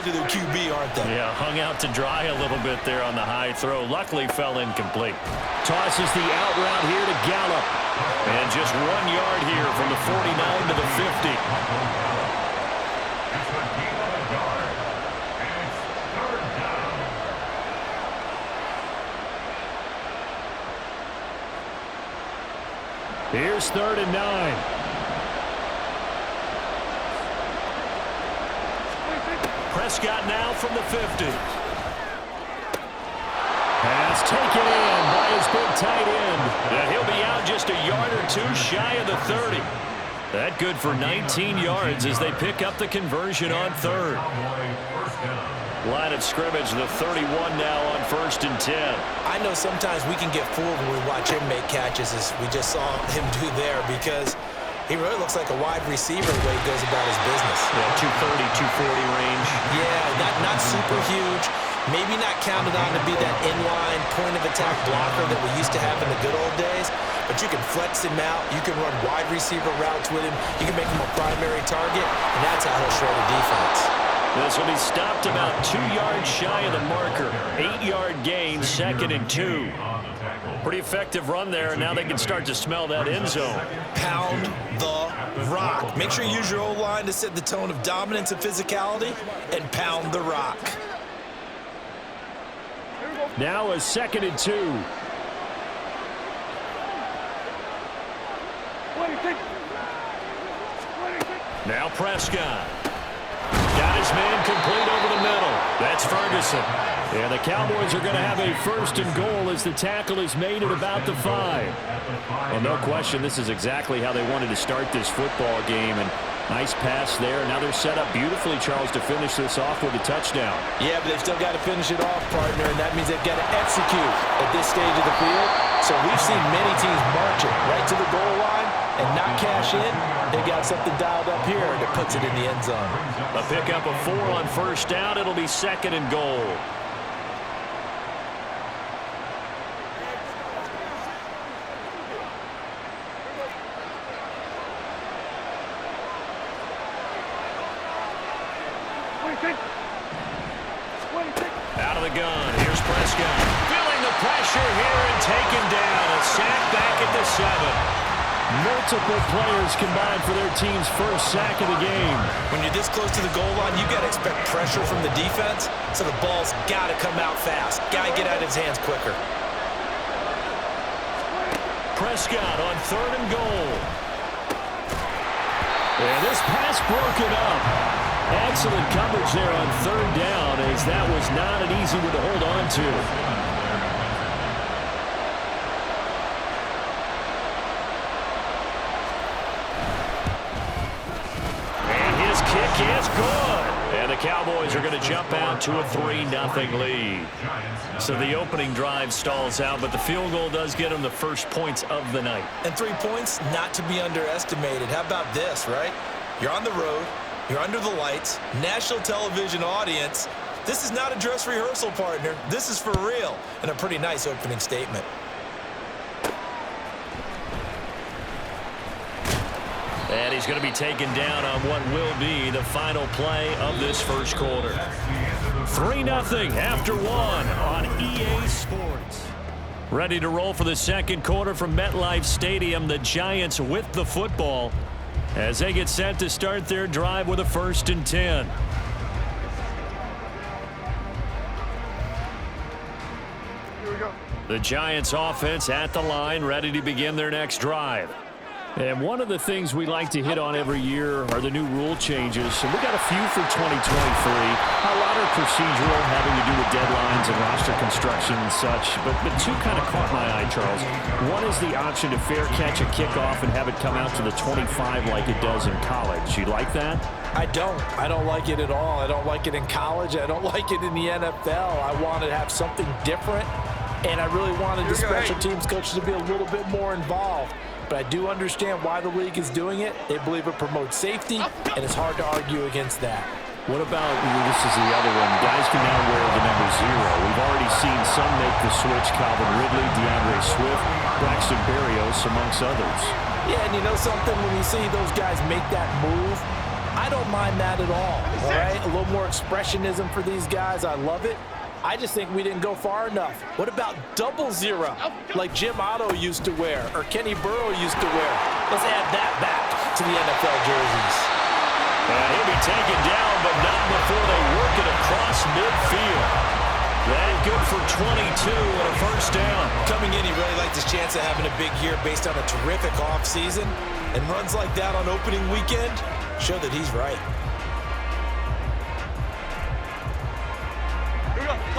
to their QB, aren't they? Yeah, hung out to dry a little bit there on the high throw. Luckily fell incomplete. Tosses the out route here to Gallup. And just 1 yard here from the 49 to the 50. Here's 3rd and 9. Prescott now from the 50. Pass taken in by his big tight end. And he'll be out just a yard or two shy of the 30. That good for 19 yards as they pick up the conversion on 3rd. Line of scrimmage, the 31 now on 1st and 10. I know sometimes we can get fooled when we watch him make catches, as we just saw him do there, because he really looks like a wide receiver the way he goes about his business. Yeah, 230, 240 range. Yeah, not super huge. Maybe not counted on to be that inline point-of-attack blocker that we used to have in the good old days, but you can flex him out. You can run wide receiver routes with him. You can make him a primary target, and that's how he'll shred a defense. This will be stopped about 2 yards shy of the marker. 8-yard gain, 2nd and 2. Pretty effective run there, and now they can start to smell that end zone. Pound the rock. Make sure you use your O-line to set the tone of dominance and physicality, and pound the rock. Now a 2nd and 2. Now Prescott. Got his man complete over the middle. That's Ferguson. And the Cowboys are going to have a 1st and goal as the tackle is made at about the 5. Well, no question, this is exactly how they wanted to start this football game. And nice pass there. Now they're set up beautifully, Charles, to finish this off with a touchdown. Yeah, but they've still got to finish it off, partner, and that means they've got to execute at this stage of the field. So we've seen many teams march it right to the goal line and not cash in. They got something dialed up here that puts it in the end zone. A pickup of 4 on 1st down. It'll be 2nd and goal. Out of the gun. Here's Prescott. Feeling the pressure here and taken down. A sack back at the 7. Multiple players combined for their team's first sack of the game. When you're this close to the goal line, you got to expect pressure from the defense, so the ball's got to come out fast. Got to get out of his hands quicker. Prescott on 3rd and goal. And this pass broken up. Excellent coverage there on 3rd down, as that was not an easy one to hold on to. Is good. And the Cowboys are going to jump out to a 3-0 lead. So the opening drive stalls out, but the field goal does get them the first points of the night. And 3 points, not to be underestimated. How about this, right? You're on the road. You're under the lights. National television audience. This is not a dress rehearsal, partner. This is for real. And a pretty nice opening statement. And he's going to be taken down on what will be the final play of this first quarter. 3-0 after 1 on EA Sports. Ready to roll for the second quarter from MetLife Stadium. The Giants with the football as they get set to start their drive with a 1st and 10. The Giants offense at the line, ready to begin their next drive. And one of the things we like to hit on every year are the new rule changes. And we got a few for 2023. A lot are procedural, having to do with deadlines and roster construction and such. But 2 kind of caught my eye, Charles. One is the option to fair catch a kickoff and have it come out to the 25 like it does in college. You like that? I don't like it at all. I don't like it in college. I don't like it in the NFL. I want to have something different. And I really wanted the special teams coaches to be a little bit more involved. But I do understand why the league is doing it. They believe it promotes safety, and it's hard to argue against that. What about, this is the other one, guys can now wear the number 0. We've already seen some make the switch, Calvin Ridley, DeAndre Swift, Braxton Berrios, amongst others. Yeah, and you know something, when you see those guys make that move, I I don't mind that at all right? A little more expressionism for these guys. I love it. I just think we didn't go far enough. What about double zero, like Jim Otto used to wear or Kenny Burrow used to wear? Let's add that back to the NFL jerseys. And he'll be taken down, but not before they work it across midfield. That good for 22 and a first down. Coming in, he really liked his chance of having a big year based on a terrific offseason. And runs like that on opening weekend show that he's right.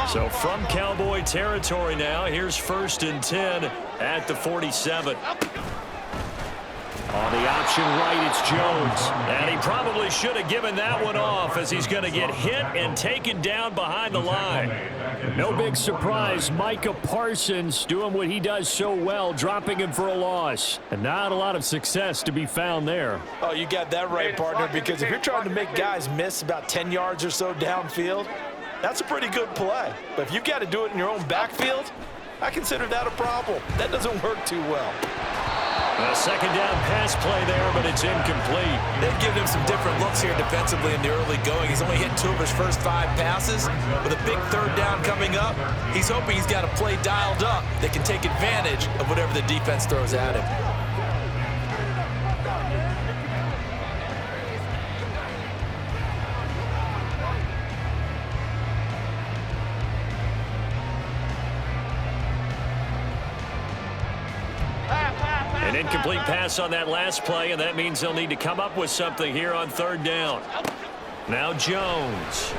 So from Cowboy territory now, here's 1st and 10 at the 47. On the option right, it's Jones. And he probably should have given that one off as he's going to get hit and taken down behind the line. No big surprise, Micah Parsons doing what he does so well, dropping him for a loss. And not a lot of success to be found there. Oh, you got that right, partner, because if you're trying to make guys miss about 10 yards or so downfield, that's a pretty good play. But if you've got to do it in your own backfield, I consider that a problem. That doesn't work too well. A second down pass play there, but it's incomplete. They've given him some different looks here defensively in the early going. He's only hit 2 of his first 5 passes. With a big 3rd down coming up, he's hoping he's got a play dialed up that can take advantage of whatever the defense throws at him. An incomplete pass on that last play, and that means they'll need to come up with something here on 3rd down. Now Jones.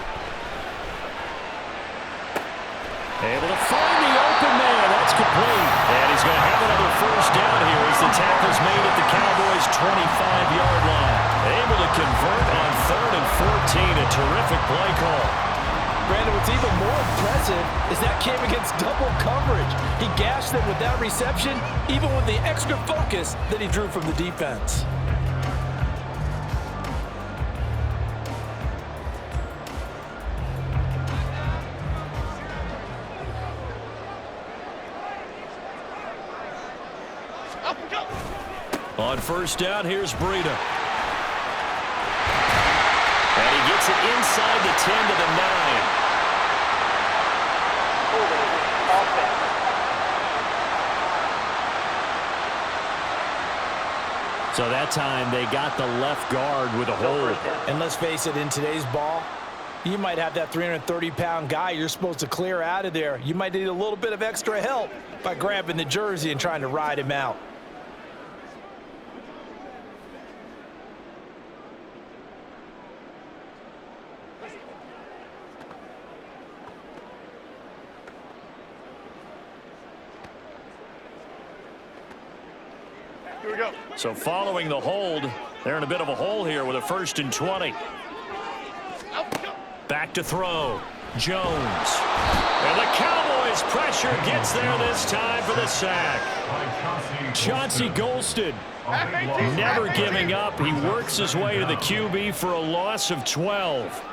Able to find the open man. That's complete. And he's going to have another first down here as the tackle's made at the Cowboys' 25-yard line. Able to convert on 3rd and 14. A terrific play call. Brandon, what's even more impressive is that came against double coverage. He gashed them with that reception, even with the extra focus that he drew from the defense. On 1st down, here's Breida. And he gets it inside the 10 to the 9. So that time they got the left guard with a hold. And let's face it, in today's ball, you might have that 330-pound guy you're supposed to clear out of there. You might need a little bit of extra help by grabbing the jersey and trying to ride him out. Here we go. So following the hold, they're in a bit of a hole here with a 1st and 20. Back to throw. Jones. And the Cowboys pressure gets there this time for the sack. Chauncey Golston never giving up. He works his way to the QB for a loss of 12.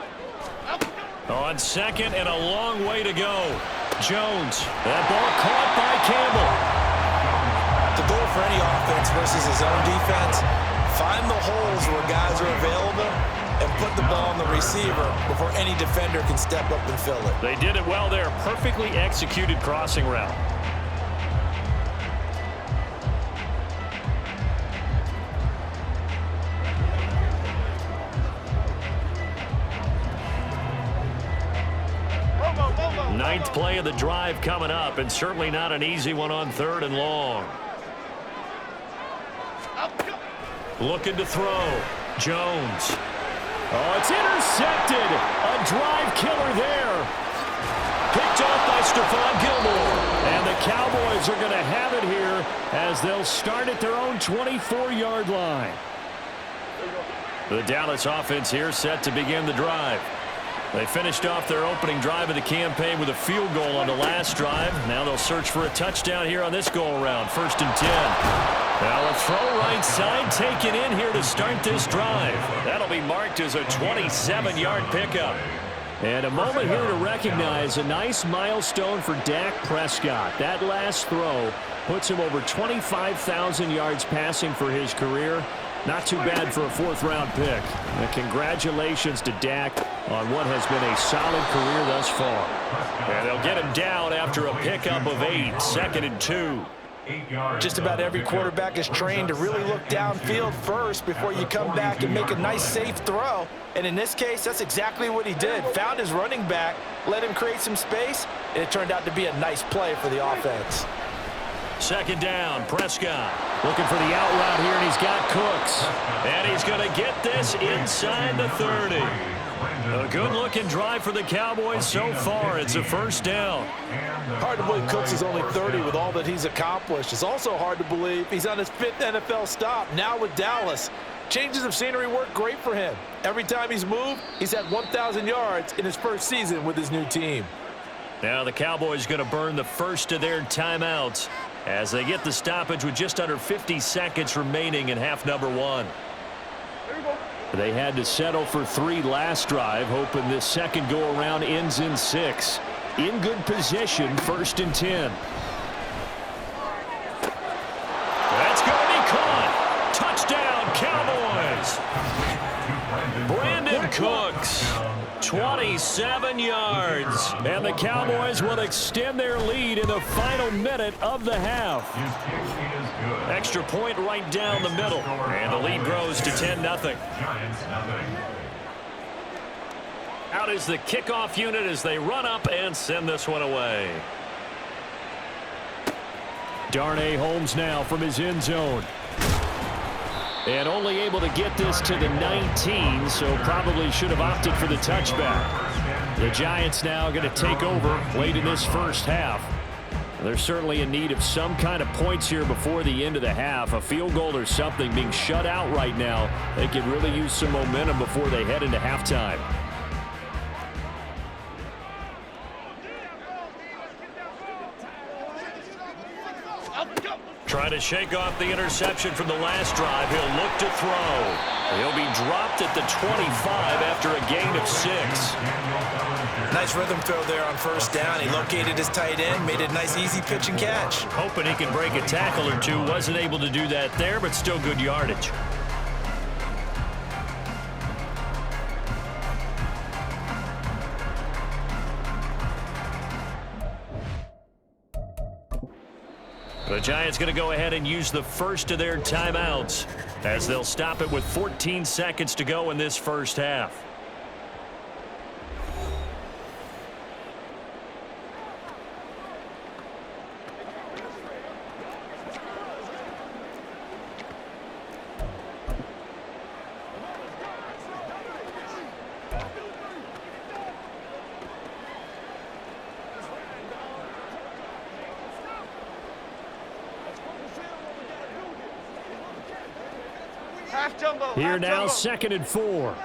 On 2nd and a long way to go. Jones. That ball caught by Campbell. The goal for any offense versus his own defense, find the holes where guys are available and put the ball on the receiver before any defender can step up and fill it. They did it well there. Perfectly executed crossing route. Ninth play of the drive coming up, and certainly not an easy one on 3rd and long. Looking to throw. Jones. Oh, it's intercepted. A drive killer there. Picked off by Stephon Gilmore. And the Cowboys are going to have it here as they'll start at their own 24-yard line. The Dallas offense here set to begin the drive. They finished off their opening drive of the campaign with a field goal on the last drive. Now they'll search for a touchdown here on this go-around. 1st and 10. Now a throw right side taken in here to start this drive. That'll be marked as a 27-yard pickup. And a moment here to recognize a nice milestone for Dak Prescott. That last throw puts him over 25,000 yards passing for his career. Not too bad for a fourth-round pick. And congratulations to Dak on what has been a solid career thus far. And they'll get him down after a pickup of 8, 2nd and 2. Just about every quarterback is trained to really look downfield first before you come back and make a nice, safe throw. And in this case, that's exactly what he did. Found his running back, let him create some space, and it turned out to be a nice play for the offense. 2nd down, Prescott looking for the out route here, and he's got Cooks. And he's going to get this inside the 30. A good-looking drive for the Cowboys so far. It's a 1st down. Hard to believe Cooks is only 30 with all that he's accomplished. It's also hard to believe he's on his 5th NFL stop, now with Dallas. Changes of scenery work great for him. Every time he's moved, he's had 1,000 yards in his first season with his new team. Now the Cowboys going to burn the first of their timeouts as they get the stoppage with just under 50 seconds remaining in half number 1. They had to settle for 3 last drive, hoping this second go-around ends in 6. In good position, 1st and 10. That's going to be caught. Touchdown, Cowboys. Brandon Cooks, 27 yards. And the Cowboys will extend their lead in the final minute of the half. Extra point right down the middle. And the lead grows to 10-0. Out is the kickoff unit as they run up and send this one away. Darnay Holmes now from his end zone. And only able to get this to the 19, so probably should have opted for the touchback. The Giants now going to take over late in this first half. They're certainly in need of some kind of points here before the end of the half. A field goal or something, being shut out right now. They could really use some momentum before they head into halftime. Trying to shake off the interception from the last drive. He'll look to throw. He'll be dropped at the 25 after a gain of 6. Nice rhythm throw there on 1st down. He located his tight end, made it a nice, easy pitch and catch. Hoping he can break a tackle or two. Wasn't able to do that there, but still good yardage. The Giants going to go ahead and use the first of their timeouts as they'll stop it with 14 seconds to go in this first half. Here now, 2nd and 4.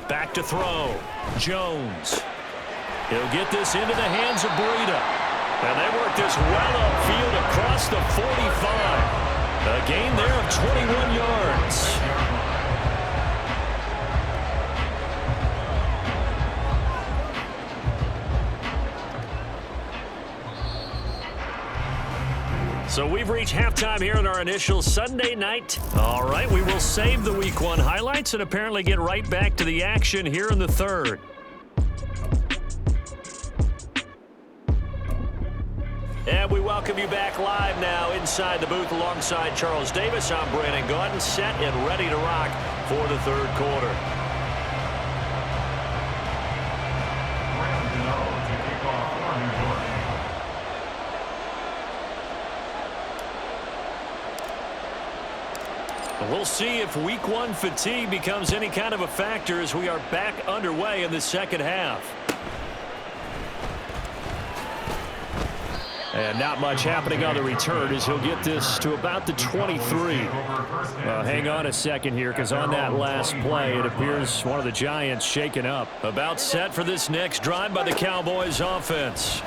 Back to throw. Jones. He'll get this into the hands of Breida. And they work this well upfield across the 45. A gain there of 21 yards. So we've reached halftime here in our initial Sunday night. All right, we will save the Week 1 highlights and apparently get right back to the action here in the 3rd. And we welcome you back live now inside the booth alongside Charles Davis. I'm Brandon Gaudin, set and ready to rock for the 3rd quarter. We'll see if Week 1 fatigue becomes any kind of a factor as we are back underway in the second half. And not much happening on the return as he'll get this to about the 23. Hang on a second here, because on that last play, it appears one of the Giants shaken up. About set for this next drive by the Cowboys offense.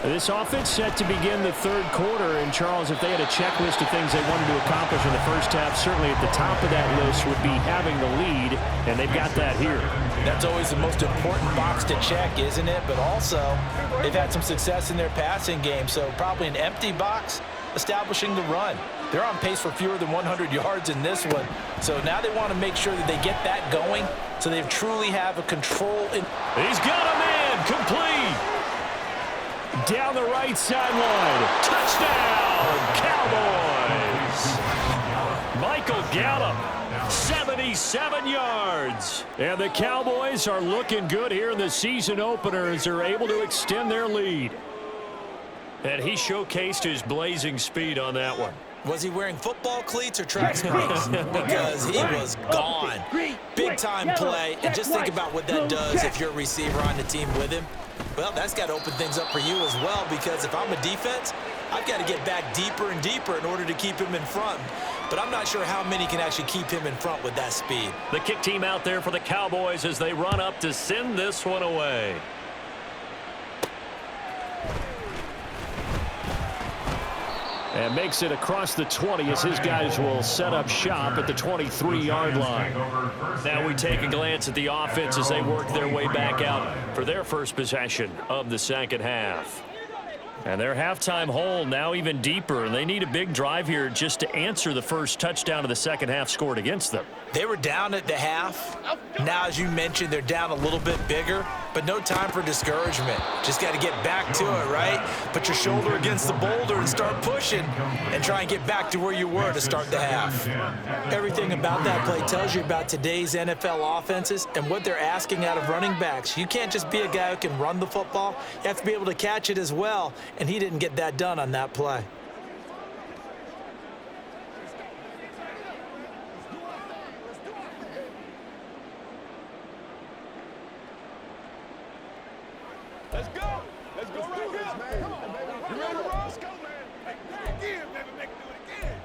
This offense set to begin the 3rd quarter, and Charles, if they had a checklist of things they wanted to accomplish in the first half, certainly at the top of that list would be having the lead, and they've got that here. That's always the most important box to check, isn't it? But also, they've had some success in their passing game, so probably an empty box, establishing the run. They're on pace for fewer than 100 yards in this one. So now they want to make sure that they get that going so they truly have a control. He's got a man complete. Down the right sideline. Touchdown, Cowboys. Michael Gallup, 77 yards. And the Cowboys are looking good here in the season opener as they're able to extend their lead. And he showcased his blazing speed on that one. Was he wearing football cleats or track speeds? Because he was gone. Big-time play. And just think about what that does if you're a receiver on the team with him. Well, that's got to open things up for you as well, because if I'm a defense, I've got to get back deeper and deeper in order to keep him in front. But I'm not sure how many can actually keep him in front with that speed. The kick team out there for the Cowboys as they run up to send this one away. And makes it across the 20 as his guys will set up shop at the 23-yard line. Now we take a glance at the offense as they work their way back out for their first possession of the second half. And their halftime hole now even deeper, and they need a big drive here just to answer the first touchdown of the second half scored against them. They were down at the half. Now, as you mentioned, they're down a little bit bigger, but no time for discouragement. Just got to get back to it, right? Put your shoulder against the boulder and start pushing and try and get back to where you were to start the half. Everything about that play tells you about today's NFL offenses and what they're asking out of running backs. You can't just be a guy who can run the football. You have to be able to catch it as well, and he didn't get that done on that play. Let's go. Let's go right here. Come on, baby. You ready to roll? Let's go, man. Hey, again, baby. Make it do it again.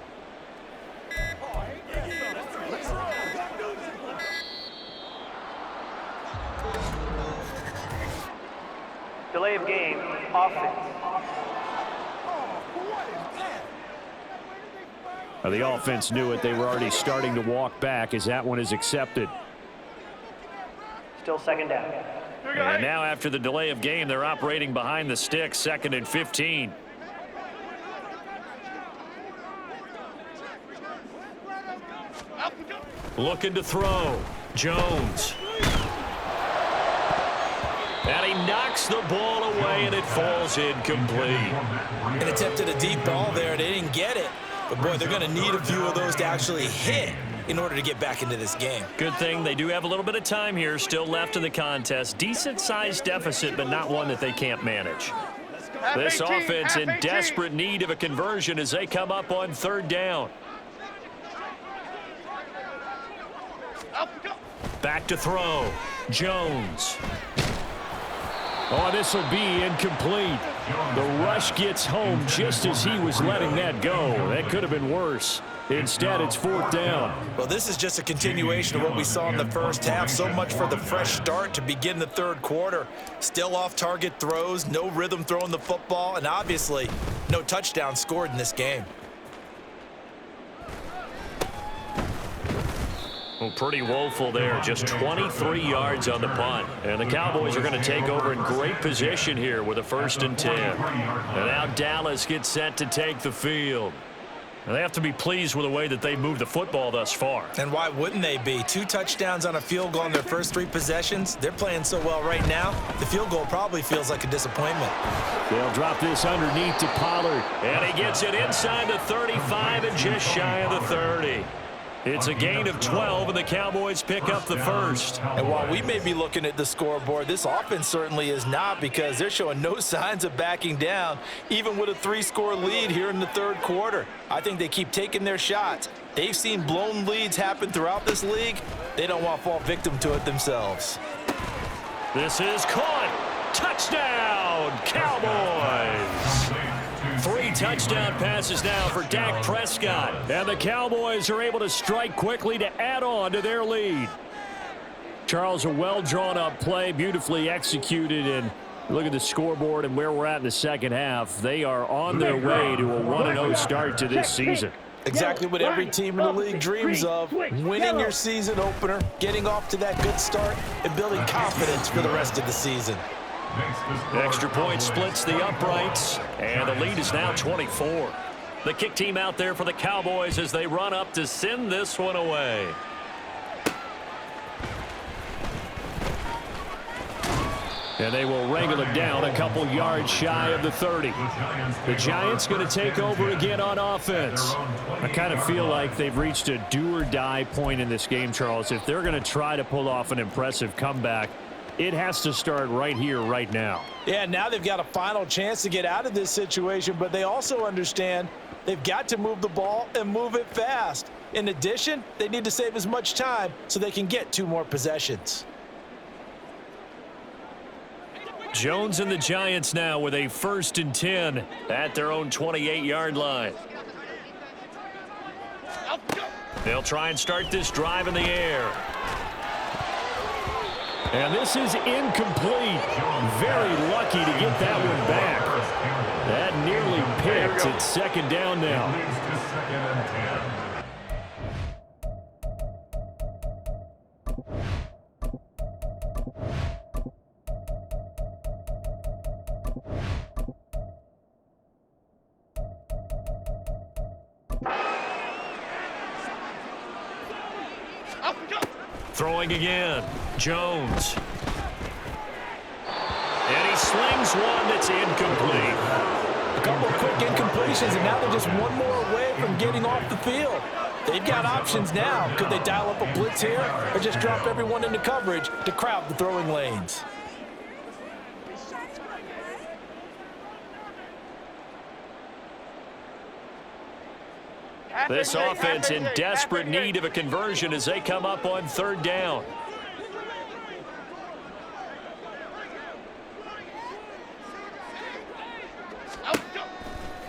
Oh, yeah. Let's roll. Let's do this. Delay of game, offense. The offense knew it. They were already starting to walk back as that one is accepted. Still second down. And now after the delay of game, they're operating behind the sticks, 2nd and 15. Looking to throw. Jones. And he knocks the ball away, and it falls incomplete. And attempted a deep ball there. They didn't get it. But, boy, they're going to need a few of those to actually hit in order to get back into this game. Good thing they do have a little bit of time here still left in the contest. Decent-sized deficit, but not one that they can't manage. This offense in desperate need of a conversion as they come up on 3rd down. Back to throw. Jones. Oh, this will be incomplete. The rush gets home just as he was letting that go. That could have been worse. Instead, it's 4th down. Well, this is just a continuation of what we saw in the first half. So much for the fresh start to begin the 3rd quarter. Still off-target throws, no rhythm throwing the football, and obviously no touchdown scored in this game. Well, pretty woeful there. Just 23 yards on the punt. And the Cowboys are going to take over in great position here with a 1st and 10. And now Dallas gets set to take the field. And they have to be pleased with the way that they moved the football thus far. And why wouldn't they be? 2 touchdowns on a field goal in their first 3 possessions. They're playing so well right now, the field goal probably feels like a disappointment. They'll drop this underneath to Pollard. And he gets it inside the 35 and just shy of the 30. It's a gain of 12, and the Cowboys pick up the first. And while we may be looking at the scoreboard, this offense certainly is not, because they're showing no signs of backing down, even with a 3-score lead here in the 3rd quarter. I think they keep taking their shots. They've seen blown leads happen throughout this league. They don't want to fall victim to it themselves. This is caught. Touchdown, Cowboys. 3 touchdown passes now for Dak Prescott. And the Cowboys are able to strike quickly to add on to their lead. Charles, a well-drawn-up play, beautifully executed. And look at the scoreboard and where we're at in the second half. They are on their way to a 1-0 start to this season. Exactly what every team in the league dreams of. Winning your season opener, getting off to that good start, and building confidence for the rest of the season. Extra point splits the uprights, and the lead is now 24. The kick team out there for the Cowboys as they run up to send this one away. And they will wrangle it down a couple yards shy of the 30. The Giants going to take over again on offense. I kind of feel like they've reached a do-or-die point in this game, Charles. If they're going to try to pull off an impressive comeback, it has to start right here, right now. Yeah, now they've got a final chance to get out of this situation, but they also understand they've got to move the ball and move it fast. In addition, they need to save as much time so they can get 2 more possessions. Jones and the Giants now with a 1st and 10 at their own 28-yard line. They'll try and start this drive in the air. And this is incomplete. Very lucky to get that one back. That nearly picked. It's 2nd down now. Throwing again, Jones. And he slings one that's incomplete. A couple of quick incompletions, and now they're just one more away from getting off the field. They've got options now. Could they dial up a blitz here or just drop everyone into coverage to crowd the throwing lanes? This offense in desperate need of a conversion as they come up on 3rd down.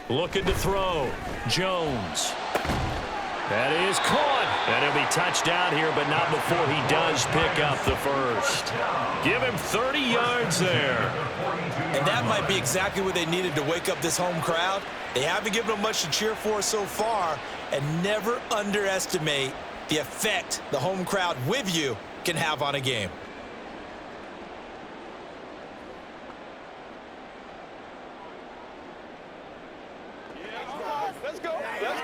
Looking to throw. Jones. That is caught. And he'll be touched out here, but not before he does pick up the 1st. Give him 30 yards there. And that might be exactly what they needed to wake up this home crowd. They haven't given them much to cheer for so far, and never underestimate the effect the home crowd with you can have on a game. Let's go. Let's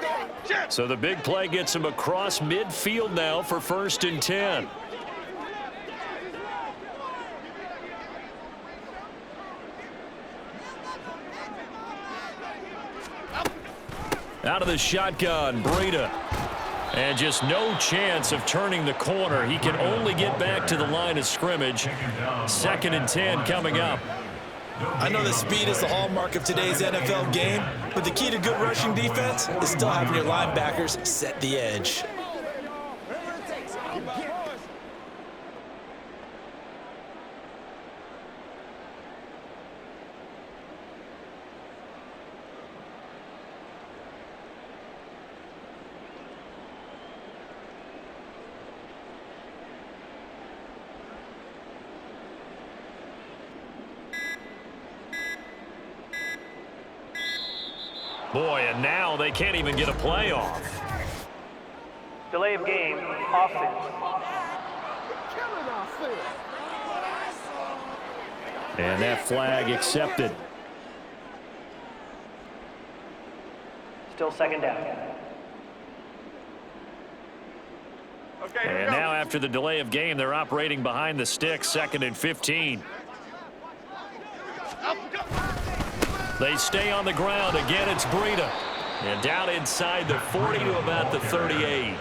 go. So the big play gets him across midfield now for 1st and 10. Out of the shotgun, Breida. And just no chance of turning the corner. He can only get back to the line of scrimmage. 2nd and 10 coming up. I know that speed is the hallmark of today's NFL game, but the key to good rushing defense is still having your linebackers set the edge. Boy, and now they can't even get a play off. Delay of game, offense. And that flag accepted. Still 2nd down. And now after the delay of game, they're operating behind the sticks, 2nd and 15. They stay on the ground. Again, it's Breida. And down inside the 40 to about the 38.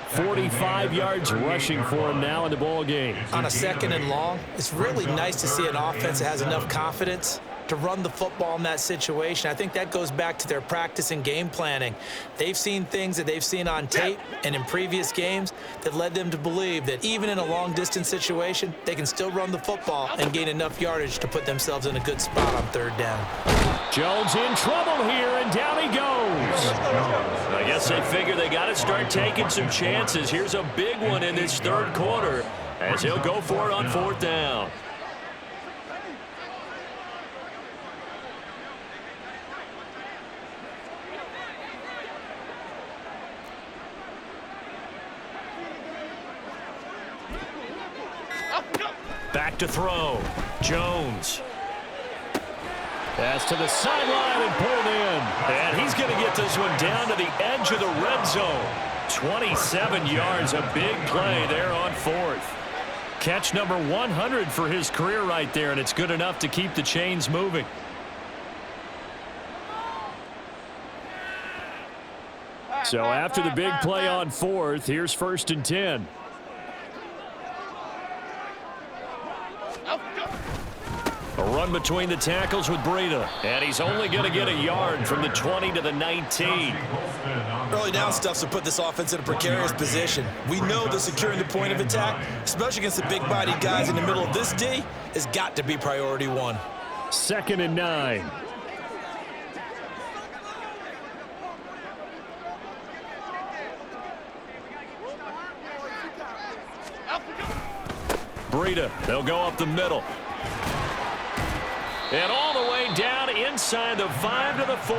45 yards rushing for him now in the ball game. On a 2nd and long, it's really nice to see an offense that has enough confidence to run the football in that situation. I think that goes back to their practice and game planning. They've seen things that they've seen on tape and in previous games that led them to believe that even in a long-distance situation, they can still run the football and gain enough yardage to put themselves in a good spot on 3rd down. Jones in trouble here, and down he goes. I guess they figure they got to start taking some chances. Here's a big one in this 3rd quarter as he'll go for it on 4th down. Back to throw. Jones. Pass to the sideline and pulled in. And he's going to get this one down to the edge of the red zone. 27 yards, a big play there on 4th. Catch number 100 for his career right there, and it's good enough to keep the chains moving. So after the big play on 4th, here's 1st and 10. A run between the tackles with Breida, and he's only going to get a yard from the 20 to the 19. Early down stuff to put this offense in a precarious position. We know that securing the point of attack, especially against the big-bodied guys in the middle of this D, has got to be priority one. 2nd and 9. Breida, they'll go up the middle. And all the way down inside the 5 to the 4.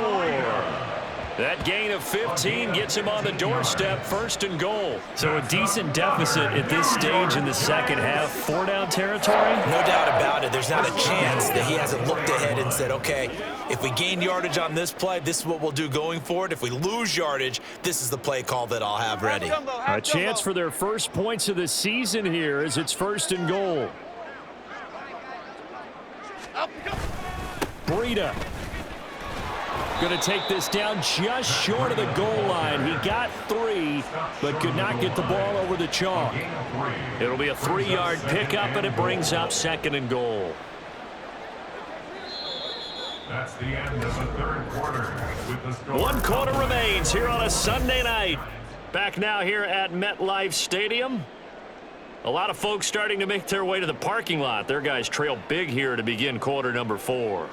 That gain of 15 gets him on the doorstep, 1st and goal. So a decent deficit at this stage in the second half. 4-down territory? No doubt about it. There's not a chance that he hasn't looked ahead and said, okay, if we gain yardage on this play, this is what we'll do going forward. If we lose yardage, this is the play call that I'll have ready. A chance for their first points of the season here as it's 1st and goal. Breida going to take this down just short of the goal line. He got 3, but could not get the ball over the chalk. It'll be a 3-yard pickup, and it brings up 2nd and goal. That's the end of the 3rd quarter. With the score 1 quarter remains here on a Sunday night. Back now here at MetLife Stadium. A lot of folks starting to make their way to the parking lot. Their guys trail big here to begin quarter number 4.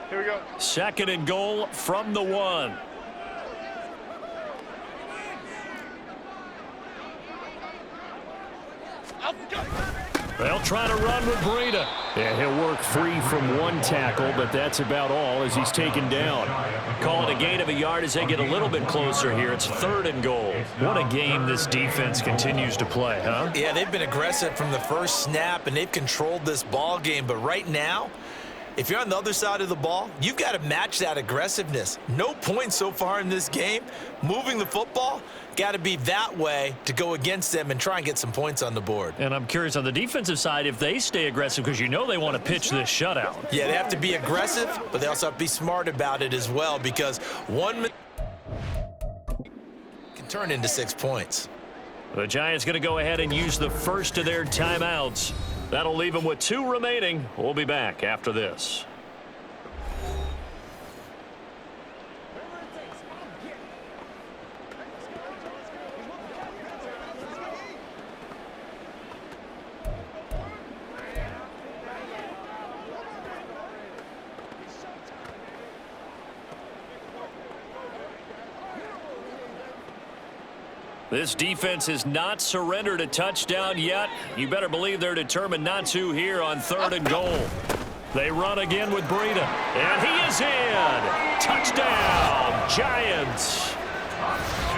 Here we go. 2nd and goal from the 1. They'll try to run with Breida. Yeah, he'll work free from 1 tackle, but that's about all as he's taken down. Call it a gain of a yard as they get a little bit closer here. It's 3rd and goal. What a game this defense continues to play, huh? Yeah, they've been aggressive from the first snap, and they've controlled this ball game. But right now, if you're on the other side of the ball, you've got to match that aggressiveness. No points so far in this game. Moving the football, got to be that way to go against them and try and get some points on the board. And I'm curious on the defensive side if they stay aggressive because you know they want to pitch this shutout. Yeah, they have to be aggressive, but they also have to be smart about it as well because 1 can turn into 6 points. The Giants going to go ahead and use the first of their timeouts. That'll leave them with 2 remaining. We'll be back after this. This defense has not surrendered a touchdown yet. You better believe they're determined not to here on 3rd and goal. They run again with Breida. And he is in. Touchdown, Giants.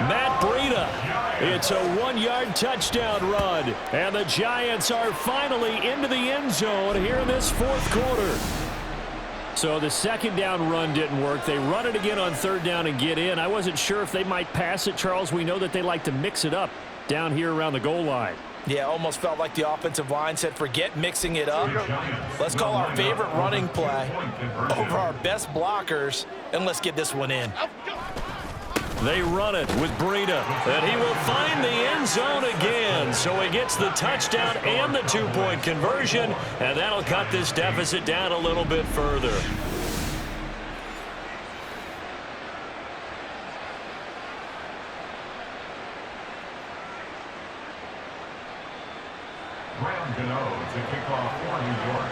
Matt Breida. It's a 1-yard touchdown run. And the Giants are finally into the end zone here in this 4th quarter. So the 2nd down run didn't work. They run it again on 3rd down and get in. I wasn't sure if they might pass it, Charles. We know that they like to mix it up down here around the goal line. Yeah, almost felt like the offensive line said, forget mixing it up. Let's call our favorite running play over our best blockers, and let's get this one in. They run it with Breida, and he will find the end zone again. So he gets the touchdown and the 2-point conversion, and that'll cut this deficit down a little bit further. Graham Gano to kick off for New York.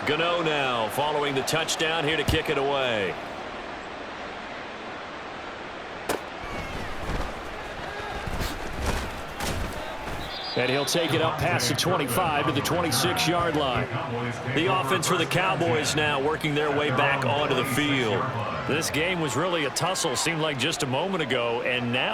Gano now following the touchdown here to kick it away. And he'll take it up past the 25 to the 26-yard line. The offense for the Cowboys now working their way back onto the field. This game was really a tussle, seemed like just a moment ago, and now